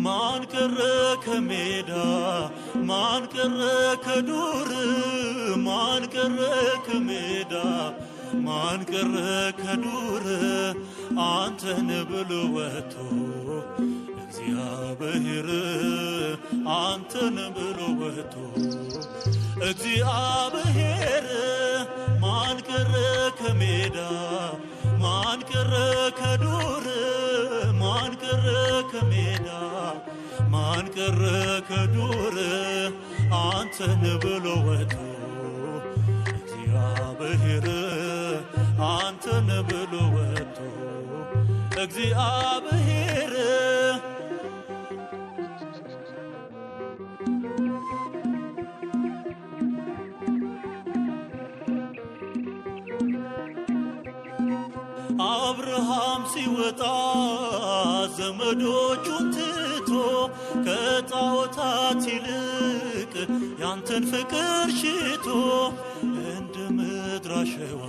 ማን ቀረ ከሜዳ ማን ቀረ ከዱር ማን ቀረ ከሜዳ ማን ቀረ ከዱር አንተን ብሎ ወጥቶ እግዚአብሔር አንተን ብሎ ወጥቶ እግዚአብሔር ማን ቀረ ከሜዳ ማን ቀረ ከዱር ማን ቀረ ከሜዳ ማን ቀረ ከዱር አንተን ብሎ ወጥቶ እግዚአብሔር አንተን ብሎ ወጥቶ እግዚአብሔር አብርሃም ሲወጣ ዘመዶቹን ትቶ ከጣዖታት ይልቅ ያንተን ፍቅር ሽቶ እንደ ምድር አሸዋ